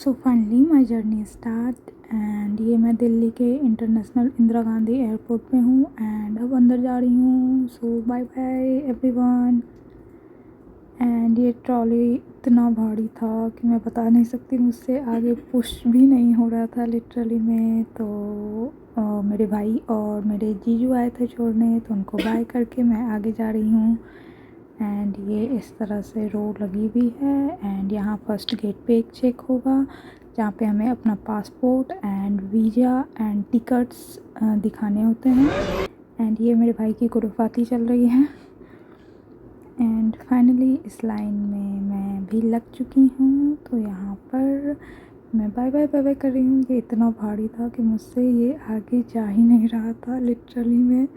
So finally my journey start and ये मैं दिल्ली के इंटरनेशनल इंदिरा गांधी एयरपोर्ट पे हूँ एंड अब अंदर जा रही हूँ। सो बाय बाय एवरीवन। एंड ये ट्रॉली इतना भारी था कि मैं बता नहीं सकती, मुझसे आगे पुश भी नहीं हो रहा था लिटरली में। तो मेरे भाई और मेरे जीजू आए थे छोड़ने, तो उनको बाय करके मैं आगे जा रही हूँ। एंड ये इस तरह से रोड लगी हुई है एंड यहाँ फर्स्ट गेट पे एक चेक होगा जहाँ पे हमें अपना passport and visa and tickets दिखाने होते हैं। एंड ये मेरे भाई की खुराफाती चल रही है। एंड फाइनली इस लाइन में मैं भी लग चुकी हूँ। तो यहाँ पर मैं बाय बाय कर रही हूँ। ये इतना भारी था कि मुझसे ये आगे जा ही नहीं रहा था लिटरली में।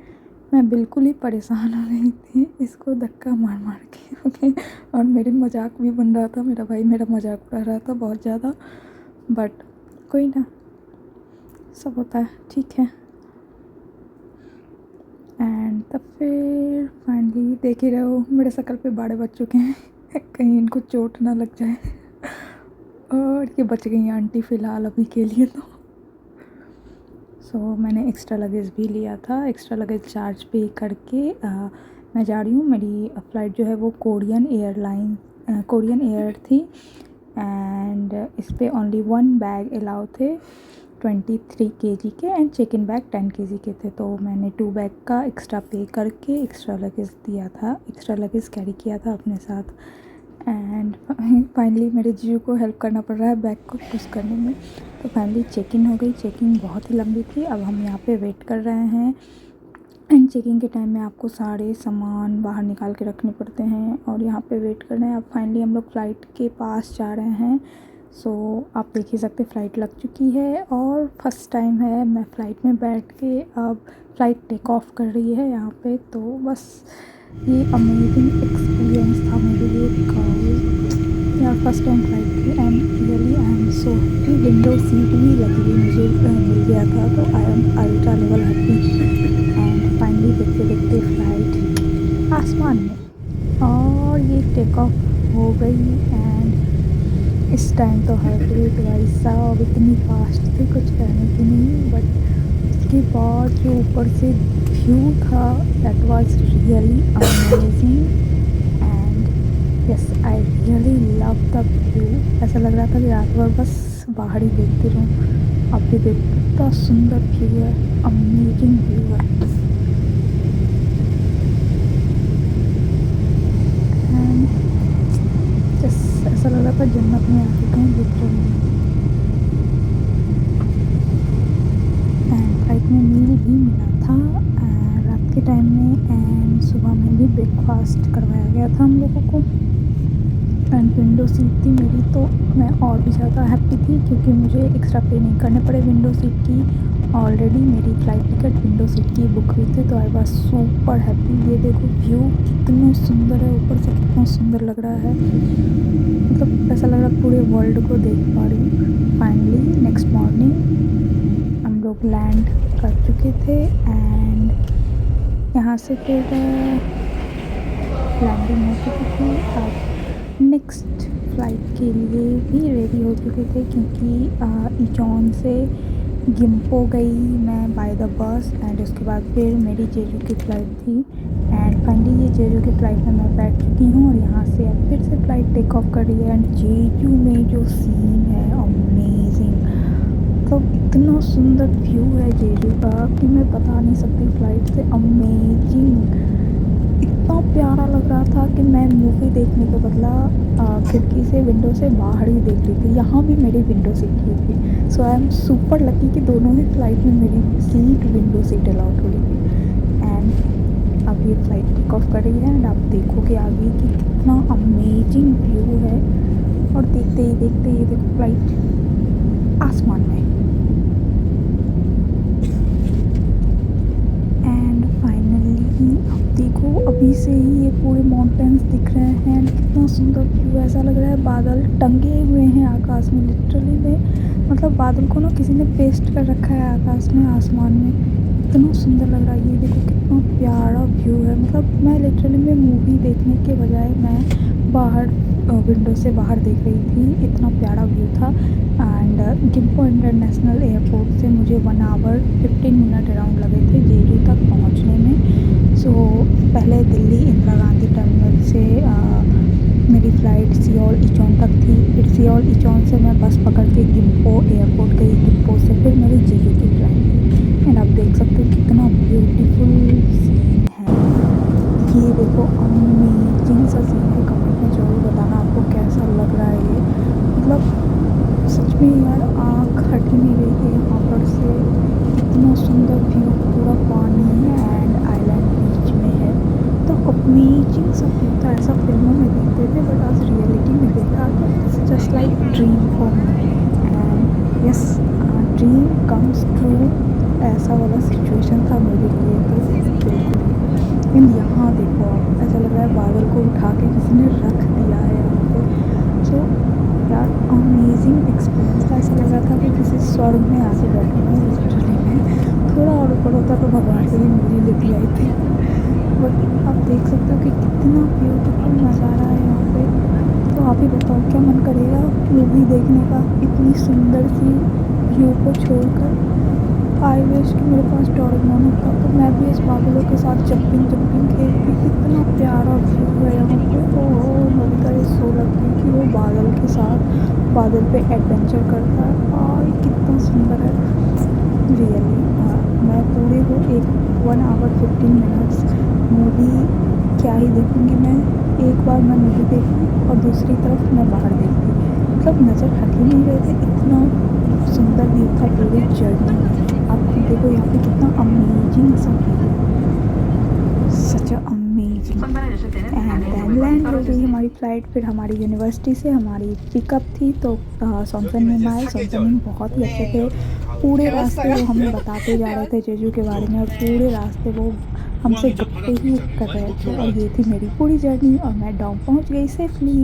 मैं बिल्कुल ही परेशान हो गई थी इसको धक्का मार मार के। ओके, और मेरे मजाक भी बन रहा था, मेरा भाई मेरा मजाक उड़ा रहा था बहुत ज़्यादा, बट कोई ना, सब होता है, ठीक है। एंड तब फिर फाइनली देख ही रहे हो मेरे शक्ल पे बाड़े बच चुके हैं कहीं इनको चोट ना लग जाए और ये बच गई हैं आंटी फ़िलहाल अभी के लिए। तो मैंने एक्स्ट्रा लगेज भी लिया था, एक्स्ट्रा लगेज चार्ज पे करके मैं जा रही हूँ। मेरी फ़्लाइट जो है वो कोरियन एयर थी एंड इस पे ओनली 1 बैग अलाउ थे 23 kg के and check in bag 10 kg के थे। तो मैंने 2 बैग का एक्स्ट्रा पे करके एक्स्ट्रा लगेज दिया था, एक्स्ट्रा लगेज कैरी किया था अपने साथ। एंड फाइनली मेरे जीजू को हेल्प करना पड़ रहा है बैग को पुश करने में। तो फाइनली चेक इन हो गई। चेकिंग बहुत ही लंबी थी। अब हम यहाँ पे वेट कर रहे हैं एंड चेकिंग के टाइम में आपको सारे सामान बाहर निकाल के रखने पड़ते हैं और यहाँ पे वेट कर रहे हैं। अब फाइनली हम लोग फ़्लाइट के पास जा रहे हैं। आप देख ही सकते फ़्लाइट लग चुकी है और फर्स्ट टाइम है मैं फ़्लाइट में बैठ के। अब फ़्लाइट टेक ऑफ कर रही है यहाँ पे। तो बस ये अमेजिंग एक्सपीरियंस था मेरे लिए बिकॉज यार फर्स्ट टाइम फ्लाइट थी and really I am so happy. Window seat भी लगी हुई मुझे मिल गया था, तो I am ultra level happy. And finally देखते देखते फ्लाइट आसमान में और ये टेक ऑफ हो गई। एंड इस टाइम तो हार्ट रेट भाई साहब इतनी फास्ट थी कुछ कहने की नहीं। बट उसके बाद जो ऊपर से व्यू था that was really amazing and yes I really love the view. ऐसा लग रहा था कि रात भर बस बाहर ही देखती रहूँ। अब भी देखो कितना सुंदर व्यू है, अमेजिंग व्यू है। एंड जस्ट ऐसा लग रहा था जन्नत में आ चुके हैं लिटरली। एंड फ्लाइट में मील भी मिला था रात के टाइम में एंड सुबह में भी ब्रेकफास्ट करवाया गया था हम लोगों को। एंड विंडो सीट थी मेरी, तो मैं और भी ज़्यादा हैप्पी थी क्योंकि मुझे एक्स्ट्रा पे नहीं करने पड़े विंडो सीट की। ऑलरेडी मेरी फ़्लाइट टिकट विंडो सीट की बुक हुई थी, तो आई वाज सुपर हैप्पी। ये देखो व्यू कितना सुंदर है, ऊपर से कितना सुंदर लग रहा है, मतलब ऐसा लग रहा है पूरे वर्ल्ड को देख पा रही हूँ। फाइनली नेक्स्ट मॉर्निंग हम लोग लैंड कर चुके थे एंड यहाँ से फिर लैंडिंग हो चुकी थी। अब नेक्स्ट फ़्लाइट के लिए भी रेडी हो चुके थे क्योंकि इचॉन से गिम्पो गई मैं बाय द बस एंड उसके बाद फिर मेरी जेजू की फ़्लाइट थी। एंड फाइनली ये जेजू की फ़्लाइट में मैं बैठ चुकी हूँ और यहाँ से अब फिर से फ़्लाइट टेक ऑफ कर रही है। एंड जेजू में जो सीन है अमेजिंग, तो इतना सुंदर व्यू है जेजू का कि मैं बता नहीं सकती। फ़्लाइट से अमेजिंग, इतना प्यारा लग रहा था कि मैं मूवी देखने के बदला खिड़की से विंडो से बाहर ही देख रही थी। यहाँ भी मेरी विंडो सीट ही थी। सो आई एम सुपर लकी कि दोनों ही फ़्लाइट में मेरी सीट विंडो सीट अलाउड हो रही थी। एंड अब ये फ़्लाइट टेक ऑफ कर रही है एंड आप देखोगे आगे कि कितना अमेजिंग व्यू है। और देखते ही देखते ये देखो फ़्लाइट आसमान में। एंड फाइनली अब देखो अभी से ही ये पूरे माउंटेन्स दिख रहे हैं, कितना सुंदर व्यू। ऐसा लग रहा है बादल टंगे हुए हैं आकाश में लिटरली में, मतलब बादल को ना किसी ने पेस्ट कर रखा है आकाश में, आसमान में। कितना सुंदर लग रहा है। ये देखो कितना प्यारा व्यू है। मतलब मैं लिटरली में मूवी देखने के बजाय मैं बाहर विंडो से बाहर देख रही थी, इतना प्यारा व्यू था। एंड गिम्पो इंटरनेशनल एयरपोर्ट से मुझे 1 आवर 15 मिनट अराउंड लगे थे जेजू तक पहुंचने में। सो पहले दिल्ली इंदिरा गांधी टर्मिनल से मेरी फ़्लाइट सियोल इचोन तक थी। फिर सियोल इचोन से मैं बस पकड़ के गिम्पो एयरपोर्ट गई। गिम्पो से फिर मेरी जेजू की फ़्लाइट थी। एंड आप देख सकते हो कितना ब्यूटीफुल सीन है। ये देखो अमेजिंग सा सीन है। कमेंट में ज़रूर बताना आपको कैसा लग रहा है ये। मतलब सच में यार आँख हट ही नहीं रही है यहाँ पर से। इतना सुंदर व्यू, पूरा पानी एंड आइलैंड बीच में है। तो अमेजिंग सा व्यू था। ऐसा फिल्मों में देखते थे बट आज रियलिटी में देखा तो it's just like dream for me. And yes, dream comes true, ऐसा वाला सिचुएशन था मेरे लिए तो बिल्कुल ही। एंड यहाँ देखो आप, ऐसा लग रहा है बादल को उठा के किसी ने रख दिया है यहाँ पे। सो यार अमेजिंग एक्सपीरियंस था। ऐसा लग रहा था कि किसी स्वर्ग में आके बैठे हूँ लिटरली में। थोड़ा और ऊपर होता तो भगवान से भी मिली लेती आई थी। बट आप देख सकते हो कि कितना ब्यूटीफुल नज़ारा है यहाँ पे। तो आप ही बताओ क्या मन करेगा मूवी देखने का इतनी सुंदर सी व्यू को छोड़कर। आई विश कि मेरे पास डोरेमोन होता तो मैं भी इस बादलों के साथ जंपिंग खेलती। कितना प्यारा व्यू है यहाँ पे। ओहो, नोबिता ये सो लगती है कि वो बादल के साथ बादल पे एडवेंचर करता है। और कितना सुंदर है रियली। मैं पूरे वो 1 आवर 15 मिनट्स मूवी क्या ही देखूँगी मैं। एक बार मैं मूवी देखती और दूसरी तरफ मैं बाहर देखती। मतलब नज़र हट ही नहीं रहे थे, इतना सुंदर व्यू था पूरी जर्नी में। आप खुद देखो यहाँ पे कितना अमेजिंग सा व्यू है, such amazing. And then land हो गई हमारी फ़्लाइट। फिर हमारी यूनिवर्सिटी से हमारी पिकअप थी तो सॉन्सन आए। सॉन्सन बहुत ही अच्छे थे। पूरे रास्ते वो हमें बताते जा रहे थे जेजू के बारे में और पूरे रास्ते वो हमसे गप्पे ही कर रहे थे। और ये थी मेरी पूरी जर्नी और मैं डॉम पहुँच गई सेफली।